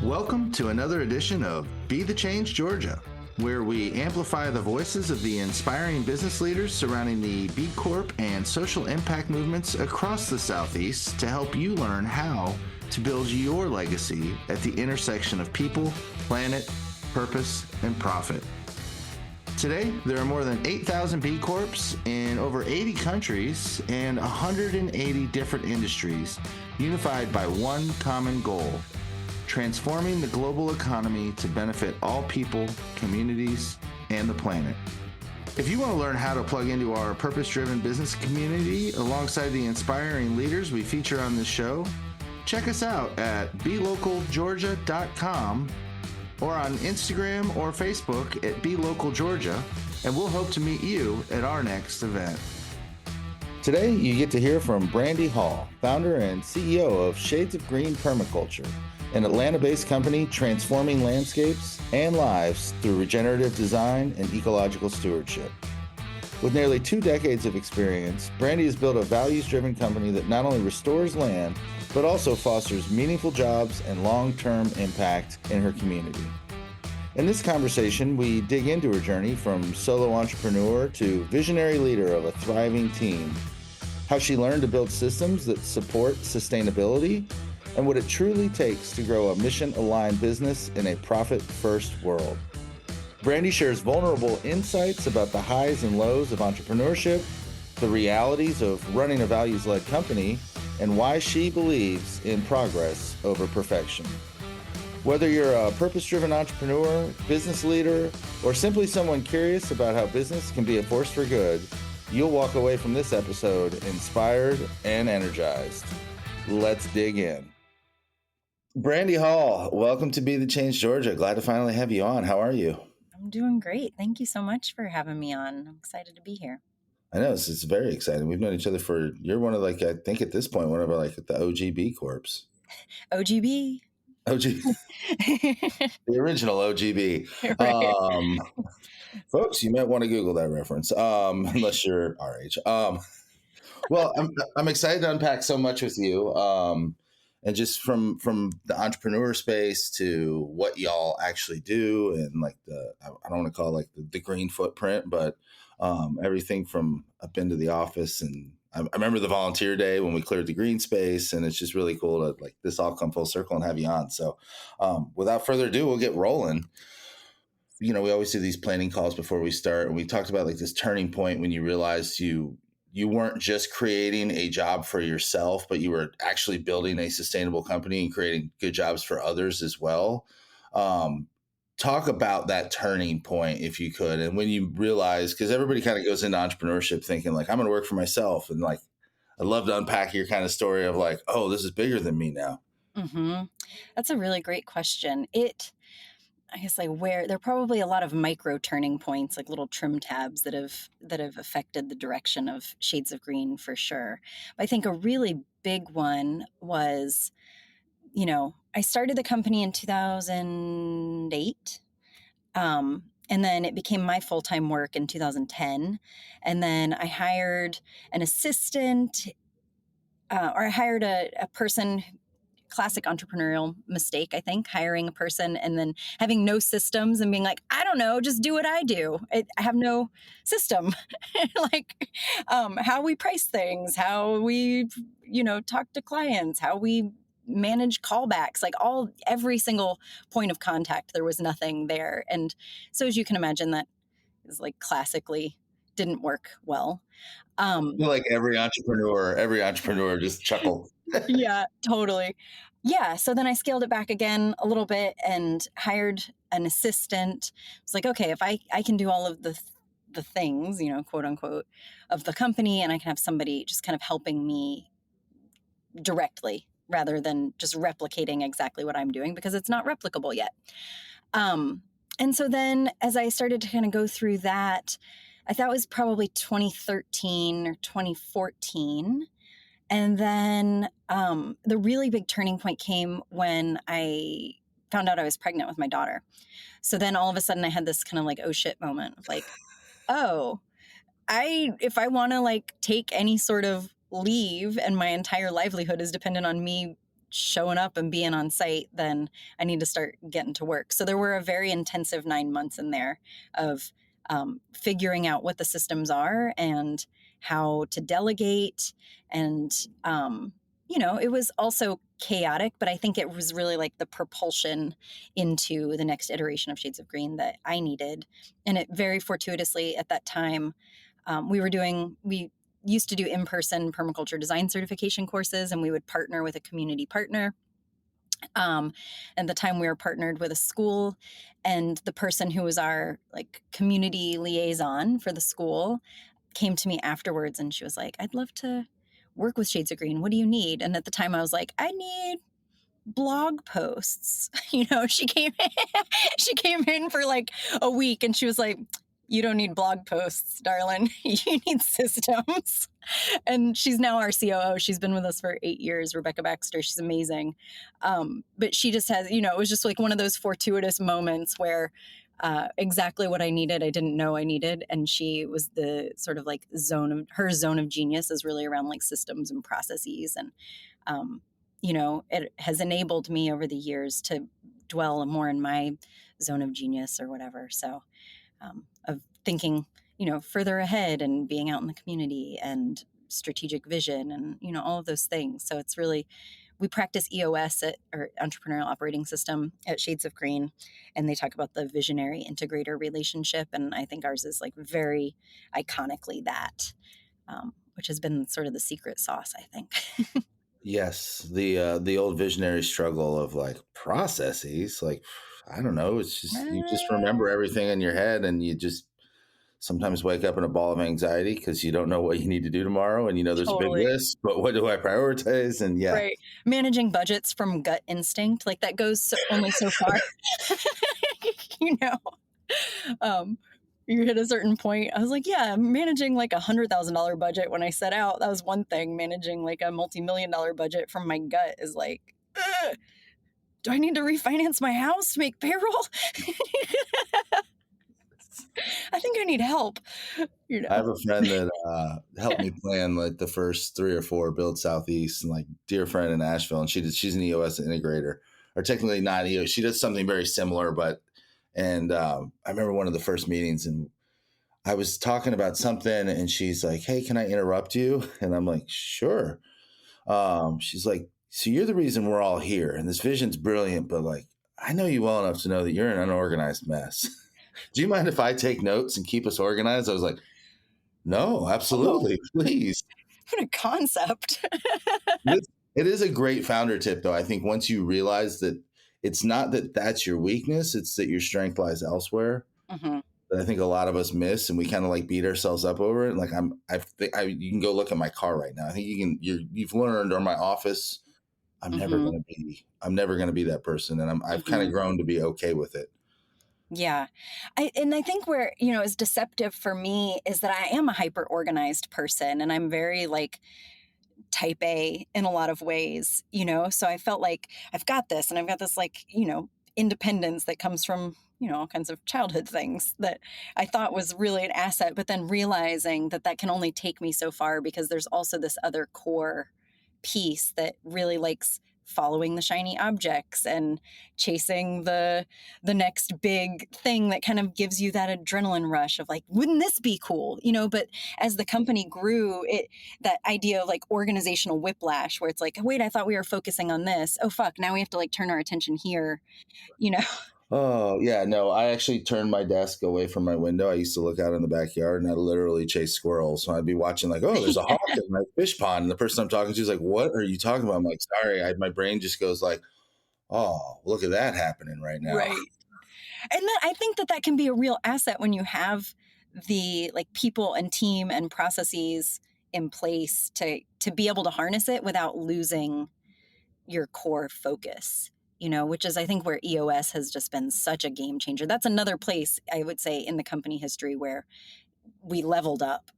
Welcome to another edition of Be the Change Georgia, where we amplify the voices of the inspiring business leaders surrounding the B Corp and social impact movements across the Southeast to help you learn how to build your legacy at the intersection of people, planet, purpose, and profit. Today, there are more than 8,000 B Corps in over 80 countries and 180 different industries, unified by one common goal: transforming the global economy to benefit all people, communities, and the planet. If you want to learn how to plug into our purpose-driven business community alongside the inspiring leaders we feature on this show, check us out at belocalgeorgia.com or on Instagram or Facebook at belocalgeorgia, and we'll hope to meet you at our next event. Today, you get to hear from Brandy Hall, founder and CEO of Shades of Green Permaculture, an Atlanta-based company transforming landscapes and lives through regenerative design and ecological stewardship. With nearly 2 decades of experience, Brandy has built a values-driven company that not only restores land, but also fosters meaningful jobs and long-term impact in her community. In this conversation, we dig into her journey from solo entrepreneur to visionary leader of a thriving team, how she learned to build systems that support sustainability, and what it truly takes to grow a mission-aligned business in a profit-first world. Brandy shares vulnerable insights about the highs and lows of entrepreneurship, the realities of running a values-led company, and why she believes in progress over perfection. Whether you're a purpose-driven entrepreneur, business leader, or simply someone curious about how business can be a force for good, you'll walk away from this episode inspired and energized. Let's dig in. Brandy Hall, welcome to Be the Change Georgia. Glad to finally have you on. How are you? I'm doing great. Thank you so much for having me on. I'm excited to be here. I know, it's very exciting. We've known each other you're one of I think at this point, one of our the OGB Corps. OGB. OG. The original OGB. Right. Folks, you might want to Google that reference, unless you're our age. Well, I'm excited to unpack so much with you. And just from the entrepreneur space to what y'all actually do, and I don't want to call it the green footprint, but everything from I've been to the office, and I remember the volunteer day when we cleared the green space, and it's just really cool to this all come full circle and have you on. So without further ado, we'll get rolling. We always do these planning calls before we start, and we talked about this turning point when you realized you weren't just creating a job for yourself, but you were actually building a sustainable company and creating good jobs for others as well. Talk about that turning point, if you could. And when you realize, because everybody kind of goes into entrepreneurship thinking I'm going to work for myself. And I'd love to unpack your kind of story of oh, this is bigger than me now. Mm-hmm. That's a really great question. I guess where there are probably a lot of micro turning points, like little trim tabs that have affected the direction of Shades of Green for sure. But I think a really big one was, I started the company in 2008. And then it became my full-time work in 2010. And then I hired an assistant, or I hired a person. Classic entrepreneurial mistake, I think, hiring a person and then having no systems and being I don't know, just do what I do. I have no system, how we price things, how we, talk to clients, how we manage callbacks, every single point of contact, there was nothing there. And so as you can imagine, that is classically didn't work well. I feel every entrepreneur just chuckled. Yeah, totally. Yeah. So then I scaled it back again a little bit and hired an assistant. It's okay, if I can do all of the things, quote unquote, of the company, and I can have somebody just kind of helping me directly rather than just replicating exactly what I'm doing, because it's not replicable yet. And so then as I started to kind of go through that, I thought it was probably 2013 or 2014. And then the really big turning point came when I found out I was pregnant with my daughter. So then all of a sudden I had this kind of oh shit moment of oh, if I want to take any sort of leave and my entire livelihood is dependent on me showing up and being on site, then I need to start getting to work. So there were a very intensive 9 months in there of figuring out what the systems are and how to delegate. And, it was also chaotic, but I think it was really like the propulsion into the next iteration of Shades of Green that I needed. And it very fortuitously at that time, we used to do in-person permaculture design certification courses, and we would partner with a community partner. And the time we were partnered with a school, and the person who was our like community liaison for the school came to me afterwards and she was like, I'd love to work with Shades of Green. What do you need? And at the time I was like, I need blog posts. She came in for like a week and she was like, you don't need blog posts, darling. You need systems. And she's now our COO. She's been with us for 8 years, Rebecca Baxter. She's amazing. But she just has, it was just like one of those fortuitous moments where exactly what I needed, I didn't know I needed. And she was the sort of like her zone of genius is really around like systems and processes. And, it has enabled me over the years to dwell more in my zone of genius or whatever. So, of thinking, further ahead and being out in the community and strategic vision and, all of those things. So it's really, we practice EOS or Entrepreneurial Operating System at Shades of Green, and they talk about the visionary integrator relationship. And I think ours is like very iconically that, which has been sort of the secret sauce, I think. Yes, the old visionary struggle of like processes, like I don't know, it's just you just remember everything in your head and you just sometimes wake up in a ball of anxiety because you don't know what you need to do tomorrow and there's a big Totally. list, but what do I prioritize? And yeah. Right. Managing budgets from gut instinct, like that goes only so far. you know, um, you hit a certain point. I was like, yeah, managing like $100,000 budget when I set out, that was one thing. Managing like a multi-million-dollar budget from my gut is like, ugh, do I need to refinance my house to make payroll? I think I need help. I have a friend that helped me plan like the first 3 or 4 build Southeast, and like dear friend in Asheville, and she's an EOS integrator, or technically not EOS. She does something very similar, but I remember one of the first meetings, and I was talking about something, and she's like, "Hey, can I interrupt you?" And I'm like, "Sure." She's like, "So you're the reason we're all here, and this vision's brilliant, but like, I know you well enough to know that you're an unorganized mess. Do you mind if I take notes and keep us organized?" I was like, "No, Oh, absolutely, please." what a concept. It is a great founder tip, though. I think once you realize that it's not that that's your weakness, it's that your strength lies elsewhere. hmm That I think a lot of us miss, and we kind of like beat ourselves up over it. Like you can go look at my car right now. I think you've learned, or my office. hmm I'm never gonna be that person, and I've kind of hmm grown to be okay with it. Yeah. I think where, is deceptive for me is that I am a hyper organized person and I'm very like type A in a lot of ways, So I felt like I've got this and I've got this like, independence that comes from, all kinds of childhood things that I thought was really an asset, but then realizing that that can only take me so far because there's also this other core piece that really likes following the shiny objects and chasing the next big thing that kind of gives you that adrenaline rush of like, wouldn't this be cool, but as the company grew, that idea of like organizational whiplash where it's like, wait, I thought we were focusing on this, oh fuck, now we have to like turn our attention here you know Oh, yeah, no, I actually turned my desk away from my window. I used to look out in the backyard and I literally chase squirrels. So I'd be watching like, oh, there's a hawk in my fish pond. And the person I'm talking to is like, what are you talking about? I'm like, sorry. My brain just goes like, oh, look at that happening right now. right. And then I think that that can be a real asset when you have the like people and team and processes in place to be able to harness it without losing your core focus, which is I think where EOS has just been such a game changer. That's another place I would say in the company history where we leveled up.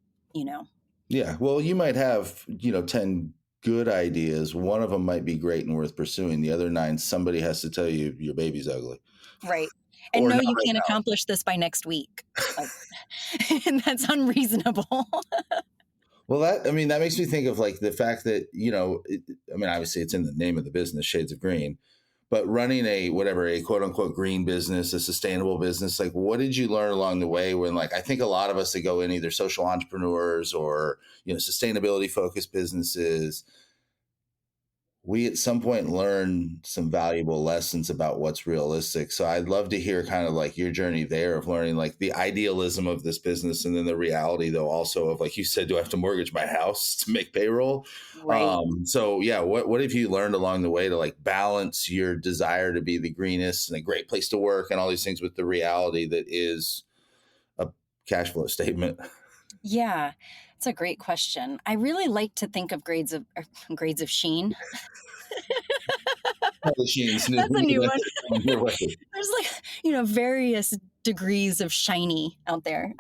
Yeah. Well, you might have, 10 good ideas. One of them might be great and worth pursuing. The other 9, somebody has to tell you your baby's ugly. Right. And Or no, not you right can't now. accomplish this by next week. Like, and that's unreasonable. Well, that makes me think of like the fact that, obviously it's in the name of the business, Shades of Green, but running a quote unquote green business, a sustainable business, like what did you learn along the way when, like, I think a lot of us that go in either social entrepreneurs or, sustainability focused businesses, we at some point learn some valuable lessons about what's realistic. So I'd love to hear kind of like your journey there of learning like the idealism of this business and then the reality though also of, like you said, do I have to mortgage my house to make payroll? Right. So yeah, what have you learned along the way to like balance your desire to be the greenest and a great place to work and all these things with the reality that is a cash flow statement? Yeah, it's a great question. I really like to think of grades of sheen. Charlie Sheen's new, That's a new one. coming your way. There's like, various degrees of shiny out there.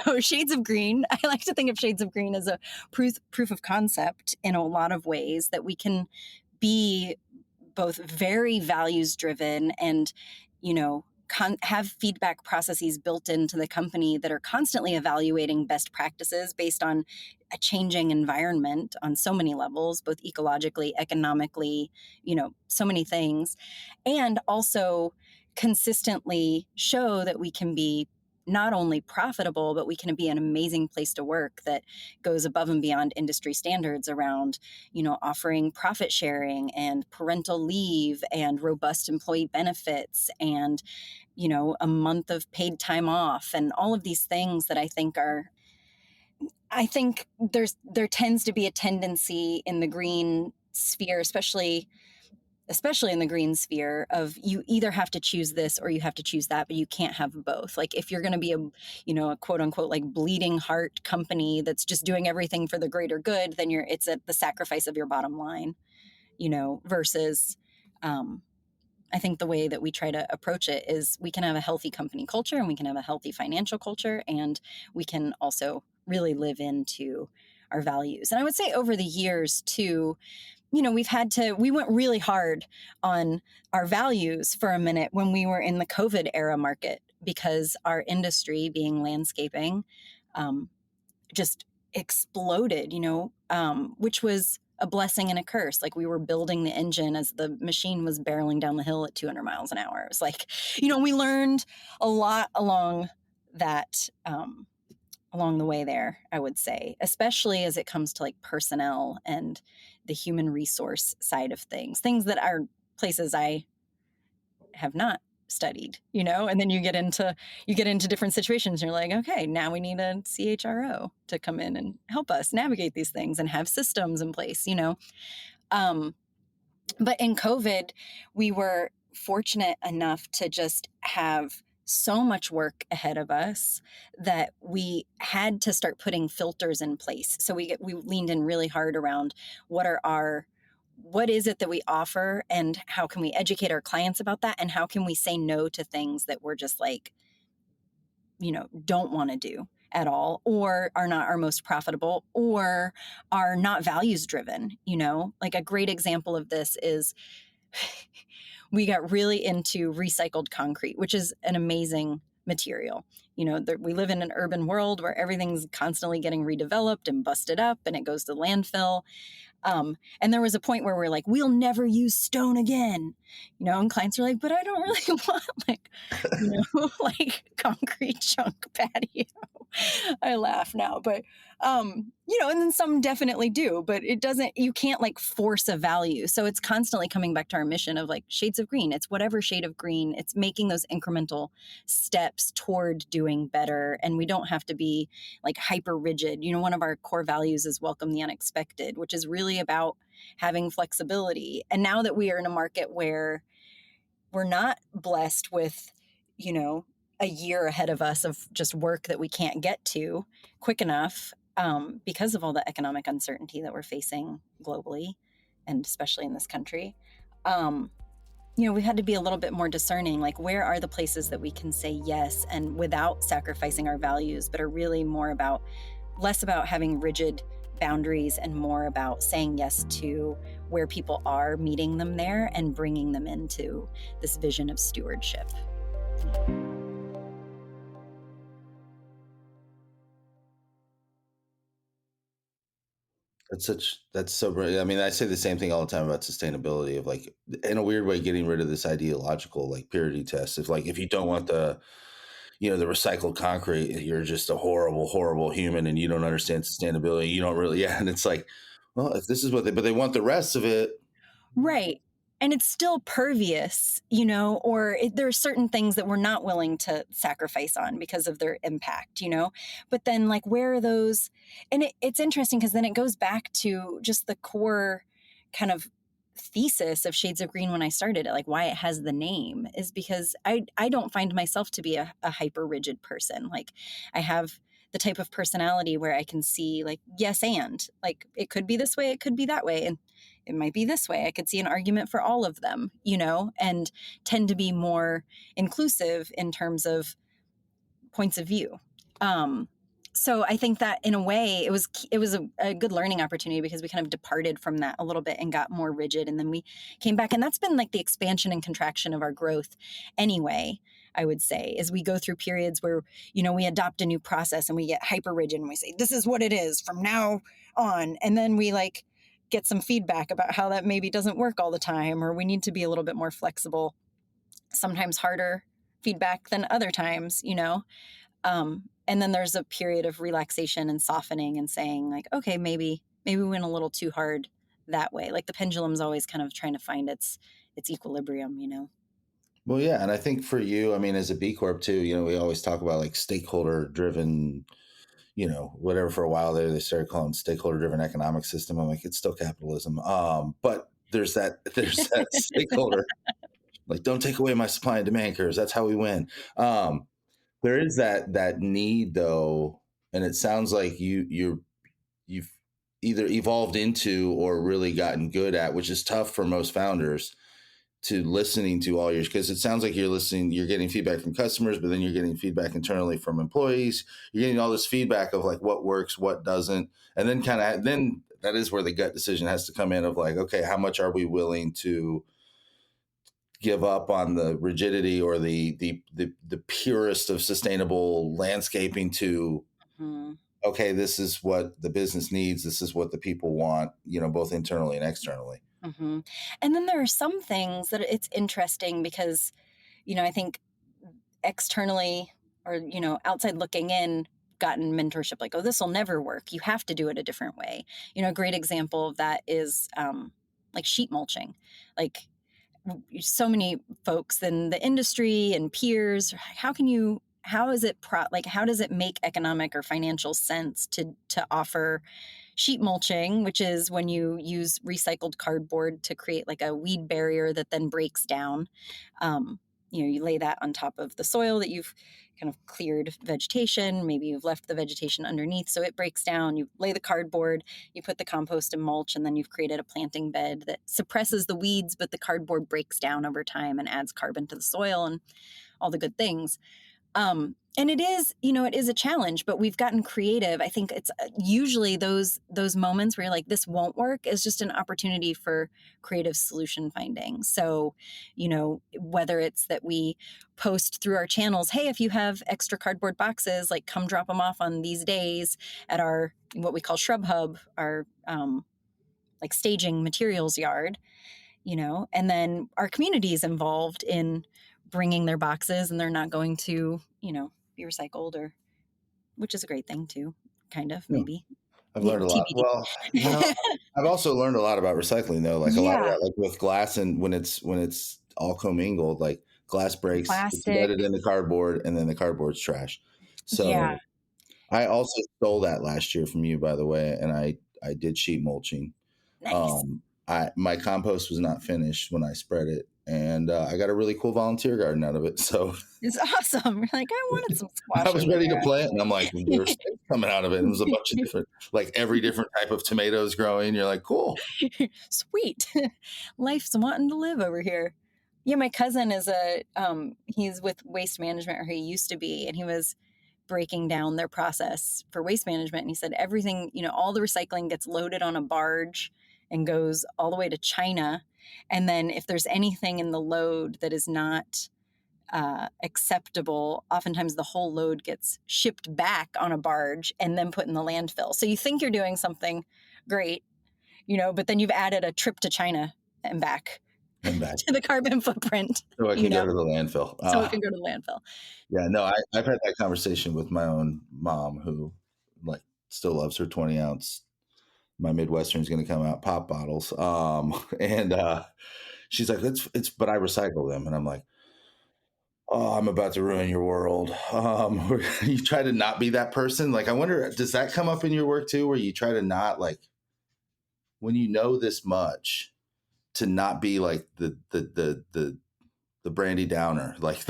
No, shades of green. I like to think of shades of green as a proof of concept in a lot of ways that we can be both very values driven and, have feedback processes built into the company that are constantly evaluating best practices based on a changing environment on so many levels, both ecologically, economically, so many things. And also consistently show that we can be not only profitable, but we can be an amazing place to work that goes above and beyond industry standards around, offering profit sharing and parental leave and robust employee benefits and, a month of paid time off and all of these things that I think there tends to be a tendency in the green sphere, especially in the green sphere, of you either have to choose this or you have to choose that, but you can't have both. Like if you're going to be a quote unquote like bleeding heart company that's just doing everything for the greater good, then it's at the sacrifice of your bottom line, versus I think the way that we try to approach it is we can have a healthy company culture and we can have a healthy financial culture, and we can also really live into our values. And I would say over the years too, we went really hard on our values for a minute when we were in the COVID era market, because our industry, being landscaping, just exploded, which was a blessing and a curse. Like we were building the engine as the machine was barreling down the hill at 200 miles an hour. It was like, we learned a lot that, along the way there, I would say, especially as it comes to like personnel and the human resource side of things that are places I have not studied, and then you get into different situations and you're like, okay, now we need a CHRO to come in and help us navigate these things and have systems in place, but in COVID, we were fortunate enough to just have so much work ahead of us that we had to start putting filters in place. So we leaned in really hard around what is it that we offer and how can we educate our clients about that, and how can we say no to things that we're just like, don't want to do at all, or are not our most profitable, or are not values driven. Like a great example of this is we got really into recycled concrete, which is an amazing material. We live in an urban world where everything's constantly getting redeveloped and busted up and it goes to landfill. And there was a point where we're like, we'll never use stone again, and clients are like, but I don't really want like, like concrete chunk patio. I laugh now, but, and then some definitely do, but you can't like force a value. So it's constantly coming back to our mission of like shades of green. It's whatever shade of green, it's making those incremental steps toward doing better. And we don't have to be like hyper rigid. One of our core values is welcome the unexpected, which is really about having flexibility. And now that we are in a market where we're not blessed with, a year ahead of us of just work that we can't get to quick enough, because of all the economic uncertainty that we're facing globally and especially in this country. We had to be a little bit more discerning, like where are the places that we can say yes and without sacrificing our values, but are really less about having rigid boundaries and more about saying yes to where people are, meeting them there and bringing them into this vision of stewardship. That's so brilliant. I mean, I say the same thing all the time about sustainability of like, in a weird way, getting rid of this ideological like purity test. If like, if you don't want the recycled concrete, you're just a horrible, horrible human and you don't understand sustainability. You don't really, yeah. And it's like, well, if this is what but they want the rest of it. Right. And it's still pervious, or there are certain things that we're not willing to sacrifice on because of their impact. But then, like, where are those? And it's interesting because then it goes back to just the core kind of thesis of Shades of Green when I started it, like why it has the name is because I don't find myself to be a hyper rigid person. Like, I have the type of personality where I can see, like, yes, and like it could be this way, it could be that way, and it might be this way. I could see an argument for all of them, and tend to be more inclusive in terms of points of view. Um, so I think that in a way it was a good learning opportunity because we kind of departed from that a little bit and got more rigid, and then we came back, and that's been like the expansion and contraction of our growth anyway. I would say as we go through periods where we adopt a new process and we get hyper rigid and we say this is what it is from now on, and then we like get some feedback about how that maybe doesn't work all the time, or we need to be a little bit more flexible, sometimes harder feedback than other times. And then there's a period of relaxation and softening and saying like, okay, maybe we went a little too hard that way. Like the pendulum's always kind of trying to find its equilibrium. Well, yeah. And I think for you, I mean, as a B Corp too, we always talk about like stakeholder driven, whatever. For a while there, they started calling stakeholder driven economic system. I'm like, it's still capitalism. But there's that stakeholder, like, don't take away my supply and demand curves. That's how we win. Um, there is that need though, and it sounds like you've either evolved into or really gotten good at, which is tough for most founders, to listening to all yours, because it sounds like you're getting feedback from customers, but then you're getting feedback internally from employees. You're getting all this feedback of like what works, what doesn't, and then that is where the gut decision has to come in of like, okay, how much are we willing to give up on the rigidity or the purest of sustainable landscaping to, Mhm. okay, this is what the business needs, this is what the people want, both internally and externally. Hmm. And then there are some things that it's interesting because, I think externally or, outside looking in, gotten mentorship like, oh, this will never work. You have to do it a different way. A great example of that is like sheet mulching. Like so many folks in the industry and peers, how is it like how does it make economic or financial sense to offer sheet mulching, which is when you use recycled cardboard to create like a weed barrier that then breaks down. You lay that on top of the soil that you've kind of cleared vegetation. Maybe you've left the vegetation underneath, so it breaks down. You lay the cardboard, you put the compost and mulch, and then you've created a planting bed that suppresses the weeds, but the cardboard breaks down over time and adds carbon to the soil and all the good things. And it is a challenge, but we've gotten creative. I think it's usually those moments where you're like, this won't work is just an opportunity for creative solution finding. So, whether it's that we post through our channels, hey, if you have extra cardboard boxes, like come drop them off on these days at our, what we call Shrub Hub, our like staging materials yard, and then our community is involved in bringing their boxes and they're not going to, be recycled, or which is a great thing too, kind of, Yeah. maybe. I've Yeah, learned a lot. TBD. Well, I've also learned a lot about recycling though. Like a lot of Yeah, that, like with glass, and when it's all commingled, like glass breaks, it's plastic. embedded in the cardboard, and then the cardboard's trash. Yeah, So I also stole that last year from you, by the way, and I did sheet mulching. nice. I my compost was not finished when I spread it, and I got a really cool volunteer garden out of it. So It's awesome. You're like, I wanted some I squash was over ready to plant, and I'm like, there's things coming out of it. And it was a bunch of there. different, like every different type of tomatoes growing. You're like, cool. Sweet. Life's wanting to live over here. Yeah, my cousin is he's with waste management, or he used to be, and he was breaking down their process for waste management. And he said everything, all the recycling gets loaded on a barge and goes all the way to China. And then if there's anything in the load that is not acceptable, oftentimes the whole load gets shipped back on a barge and then put in the landfill. So you think you're doing something great, but then you've added a trip to China and back And back, to the carbon footprint, so I can go to the landfill. so it can go to the landfill. Yeah, no, I've had that conversation with my own mom, who like still loves her 20-ounce. My Midwestern's going to come out pop bottles, and she's like, it's, but I recycle them, and I'm like, oh, I'm about to ruin your world. You try to not be that person. Like, I wonder, does that come up in your work too, where you try to not, like, when you know this much, to not be like the Brandy Downer, like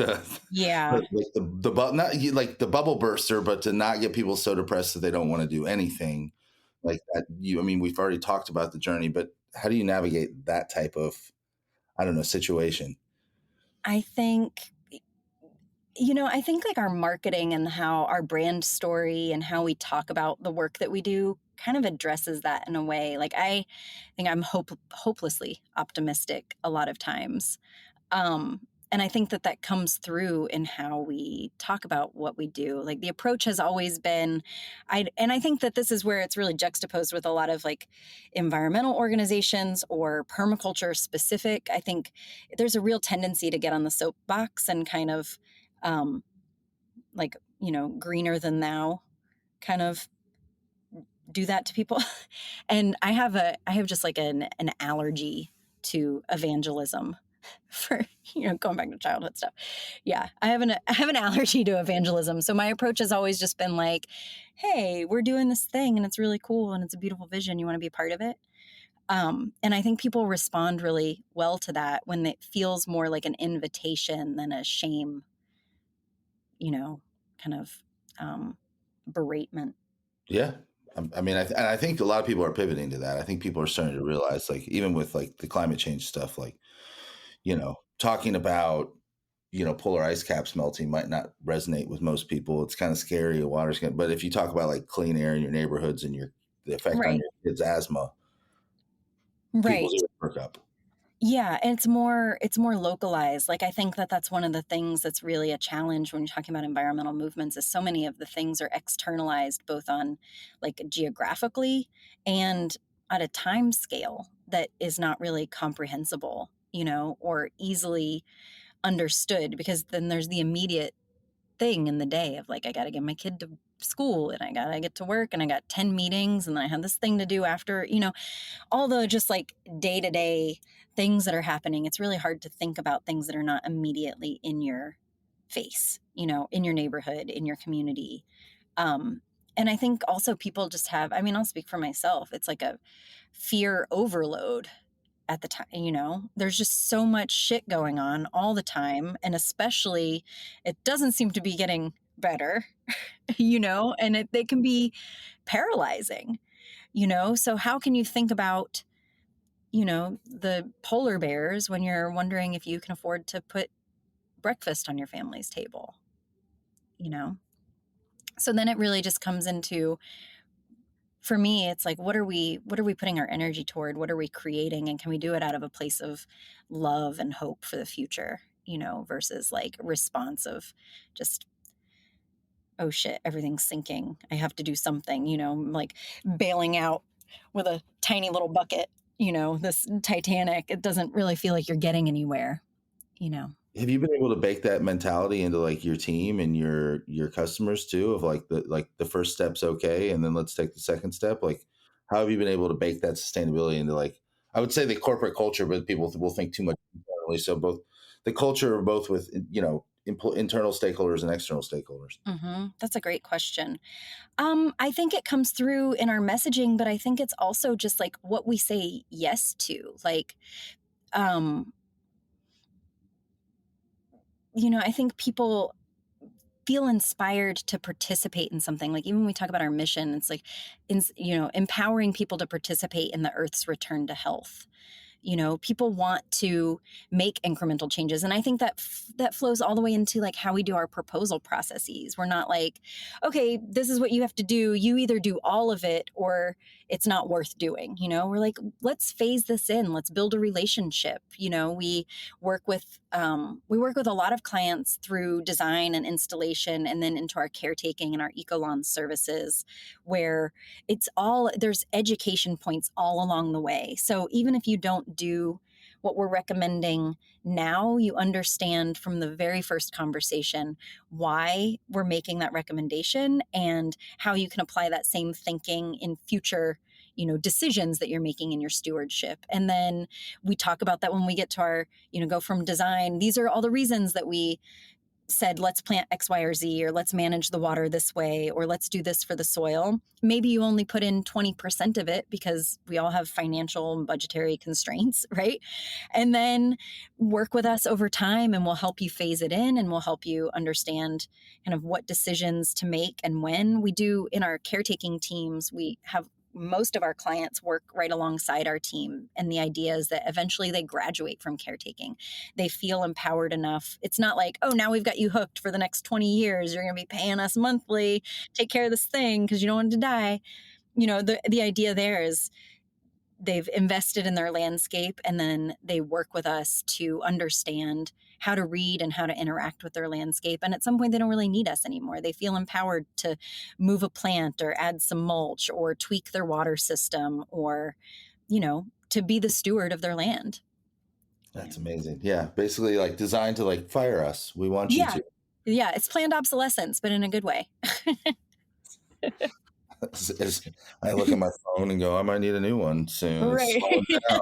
Yeah, not like the bubble burster, but to not get people so depressed that they don't want to do anything like that. I mean, we've already talked about the journey, but how do you navigate that type of, I don't know, situation? I think I think like our marketing and how our brand story and how we talk about the work that we do kind of addresses that in a way. Like I think I'm hopelessly optimistic a lot of times. Um, and I think that that comes through in how we talk about what we do. Like the approach has always been, and I think that this is where it's really juxtaposed with a lot of like environmental organizations or permaculture specific. I think there's a real tendency to get on the soapbox and kind of um, like, greener than thou kind of do that to people. And I have just like an allergy to evangelism for going back to childhood stuff. Yeah, I have an allergy to evangelism. So my approach has always just been like, hey, we're doing this thing and it's really cool and it's a beautiful vision. You want to be a part of it? And I think people respond really well to that when it feels more like an invitation than a shame, you know, kind of beratement. Yeah. I mean, and I think a lot of people are pivoting to that. I think people are starting to realize, like, even with like the climate change stuff, like, talking about, polar ice caps melting might not resonate with most people. It's kind of scary. But if you talk about like clean air in your neighborhoods and the effect on Right. your kids' asthma, people's Right. ears perk up. Yeah, and it's more localized. Like I think that that's one of the things that's really a challenge when you're talking about environmental movements is so many of the things are externalized both on like geographically and at a time scale that is not really comprehensible, or easily understood because then there's the immediate thing in the day of like I got to get my kid to school and I got to get to work and I got 10 meetings and I have this thing to do after, all the just like day to day things that are happening, it's really hard to think about things that are not immediately in your face, in your neighborhood, in your community. And I think also people just have, I mean, I'll speak for myself, it's like a fear overload at the time, there's just so much shit going on all the time. And especially, it doesn't seem to be getting better, and it can be paralyzing, so how can you think about the polar bears when you're wondering if you can afford to put breakfast on your family's table, you know? So then it really just comes into, for me, it's like, what are we putting our energy toward? What are we creating? And can we do it out of a place of love and hope for the future, versus like response of just, oh shit, everything's sinking. I have to do something, like bailing out with a tiny little bucket, this Titanic. It doesn't really feel like you're getting anywhere, you know. Have you been able to bake that mentality into like your team and your customers too, of like the first step's okay, and then let's take the second step? Like, how have you been able to bake that sustainability into, like, I would say the corporate culture, but people will think too much internally. So both the culture, both with internal stakeholders and external stakeholders. That's a great question. I think it comes through in our messaging, but I think it's also just like what we say yes to. Like, um, I think people feel inspired to participate in something. Like even when we talk about our mission, it's like, empowering people to participate in the Earth's return to health. People want to make incremental changes. And I think that flows all the way into like how we do our proposal processes. We're not like, okay, this is what you have to do. You either do all of it or it's not worth doing. We're like, let's phase this in. Let's build a relationship. We work with a lot of clients through design and installation, and then into our caretaking and our eco-lawn services, where there's education points all along the way. So even if you don't do what we're recommending now, you understand from the very first conversation why we're making that recommendation and how you can apply that same thinking in future decisions that you're making in your stewardship. And then we talk about that when we get to our go from design. These are all the reasons that we said, let's plant X, Y, or Z, or let's manage the water this way, or let's do this for the soil. Maybe you only put in 20% of it because we all have financial and budgetary constraints, right? And then work with us over time, and we'll help you phase it in, and we'll help you understand kind of what decisions to make and when. We do in our caretaking teams, we have most of our clients work right alongside our team. And the idea is that eventually they graduate from caretaking. They feel empowered enough. It's not like, oh, now we've got you hooked for the next 20 years. You're going to be paying us monthly, take care of this thing because you don't want it to die. The idea there is they've invested in their landscape, and then they work with us to understand how to read and how to interact with their landscape. And at some point, they don't really need us anymore. They feel empowered to move a plant or add some mulch or tweak their water system, or, to be the steward of their land. That's amazing. Yeah. Basically like designed to like fire us. We want you Yeah. to. Yeah. It's planned obsolescence, but in a good way. As I look at my phone and go, I might need a new one soon. Right. Slow it down.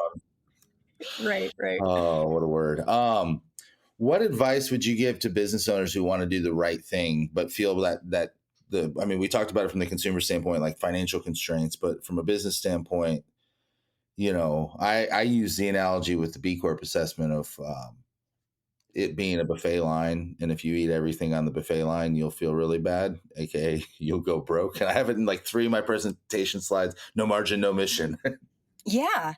Right. Oh, what a word. What advice would you give to business owners who want to do the right thing, but feel we talked about it from the consumer standpoint, like financial constraints, but from a business standpoint, I use the analogy with the B Corp assessment of it being a buffet line. And if you eat everything on the buffet line, you'll feel really bad, AKA you'll go broke. And I have it in like 3 of my presentation slides: no margin, no mission. Yeah.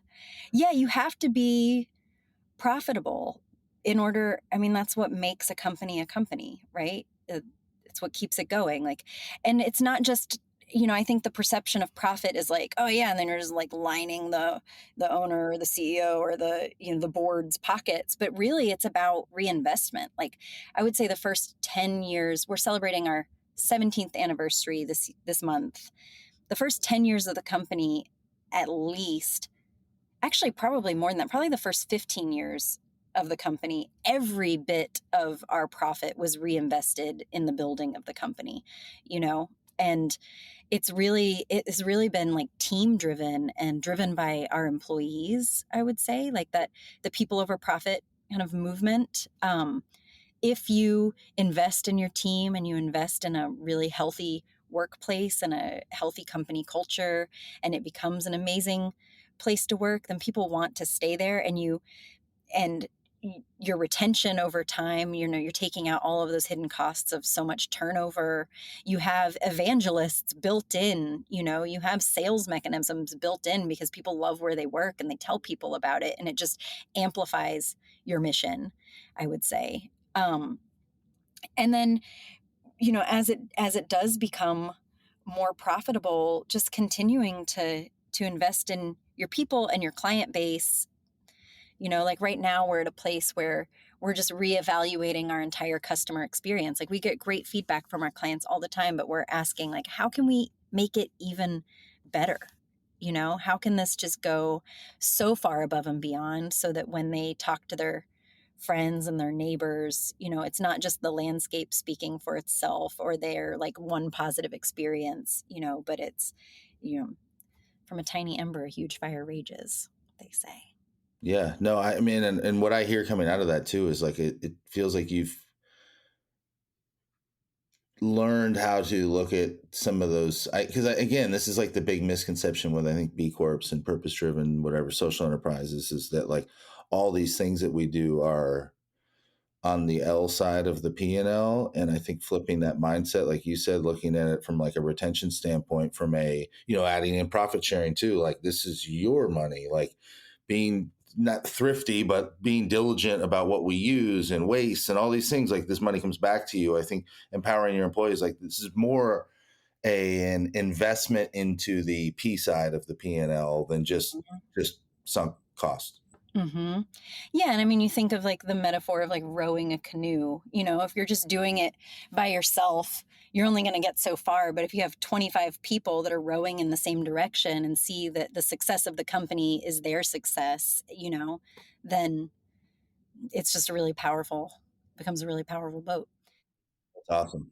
Yeah. You have to be profitable in order. That's what makes a company, right? It's what keeps it going. And it's not just, I think the perception of profit is like, oh yeah, and then you're just like lining the owner or the CEO or the board's pockets. But really it's about reinvestment. Like I would say the first 10 years, we're celebrating our 17th anniversary this month. The first 10 years of the company, at least, actually probably more than that, probably the first 15 years of the company, every bit of our profit was reinvested in the building of the company, and it has really been like team driven and driven by our employees, I would say, like that, the people over profit kind of movement. If you invest in your team and you invest in a really healthy workplace and a healthy company culture, and it becomes an amazing place to work, then people want to stay there. And your retention over time, you're taking out all of those hidden costs of so much turnover. You have evangelists built in, you have sales mechanisms built in because people love where they work and they tell people about it, and it just amplifies your mission, I would say. And then, as it does become more profitable, just continuing to invest in your people and your client base. Like right now we're at a place where we're just reevaluating our entire customer experience. Like we get great feedback from our clients all the time, but we're asking like, how can we make it even better? How can this just go so far above and beyond so that when they talk to their friends and their neighbors, it's not just the landscape speaking for itself or their like one positive experience, but it's, from a tiny ember, a huge fire rages, they say. Yeah, no, I mean, and what I hear coming out of that too is like, it feels like you've learned how to look at some of those, because again, this is like the big misconception with, I think, B Corps and purpose driven, whatever, social enterprises, is that like all these things that we do are on the L side of the P&L. And I think flipping that mindset, like you said, looking at it from like a retention standpoint, from a, adding in profit sharing too, like this is your money, like being not thrifty, but being diligent about what we use and waste and all these things, like this money comes back to you. I think empowering your employees, like this is more an investment into the P side of the P&L than just sunk cost. Mm-hmm. Yeah. And I mean, you think of like the metaphor of like rowing a canoe, if you're just doing it by yourself, you're only going to get so far. But if you have 25 people that are rowing in the same direction and see that the success of the company is their success, then it's just becomes a really powerful boat. That's awesome.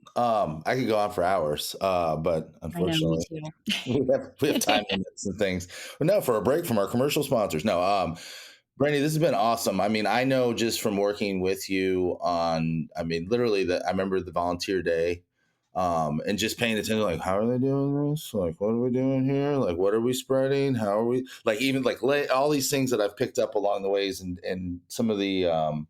I could go on for hours, but I know, me unfortunately too. we have time limits and things. But no, for a break from our commercial sponsors. No, Brandy, this has been awesome. I mean, I know just from working with you on, I mean, literally I remember the volunteer day, and just paying attention, like, how are they doing this? Like, what are we doing here? Like, what are we spreading? How are we, like, even like all these things that I've picked up along the ways, and some of the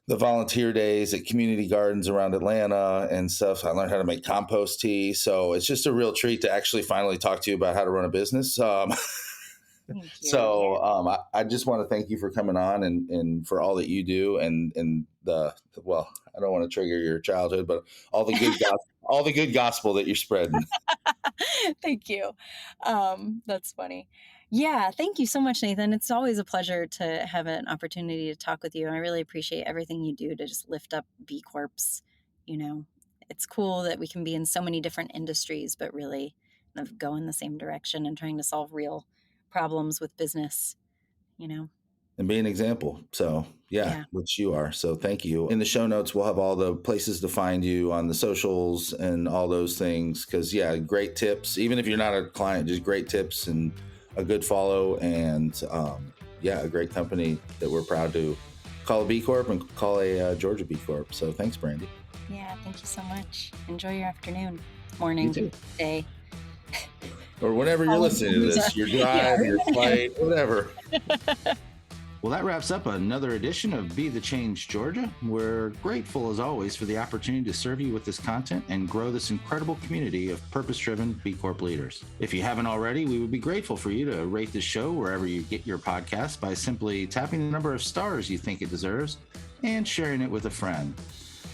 volunteer days at community gardens around Atlanta and stuff. I learned how to make compost tea. So it's just a real treat to actually finally talk to you about how to run a business. Thank you. So I just want to thank you for coming on and for all that you do and well, I don't want to trigger your childhood, but all the good all the good gospel that you're spreading. Thank you. That's funny. Yeah, thank you so much, Nathan. It's always a pleasure to have an opportunity to talk with you. And I really appreciate everything you do to just lift up B Corps. It's cool that we can be in so many different industries, but really kind of go in the same direction and trying to solve real problems with business, And be an example. So yeah, which you are. So thank you. In the show notes, we'll have all the places to find you on the socials and all those things. Cause yeah, great tips. Even if you're not a client, just great tips and a good follow. And a great company that we're proud to call a B Corp and call a Georgia B Corp. So thanks, Brandy. Yeah, thank you so much. Enjoy your afternoon, morning, day. Or whenever you're listening to this, your drive, your flight, whatever. Well, that wraps up another edition of Be the Change Georgia. We're grateful, as always, for the opportunity to serve you with this content and grow this incredible community of purpose-driven B Corp leaders. If you haven't already, we would be grateful for you to rate this show wherever you get your podcasts by simply tapping the number of stars you think it deserves and sharing it with a friend.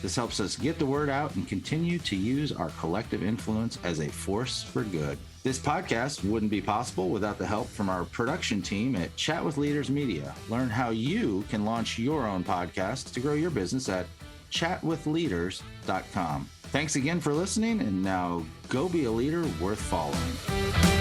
This helps us get the word out and continue to use our collective influence as a force for good. This podcast wouldn't be possible without the help from our production team at Chat with Leaders Media. Learn how you can launch your own podcast to grow your business at chatwithleaders.com. Thanks again for listening, and now go be a leader worth following.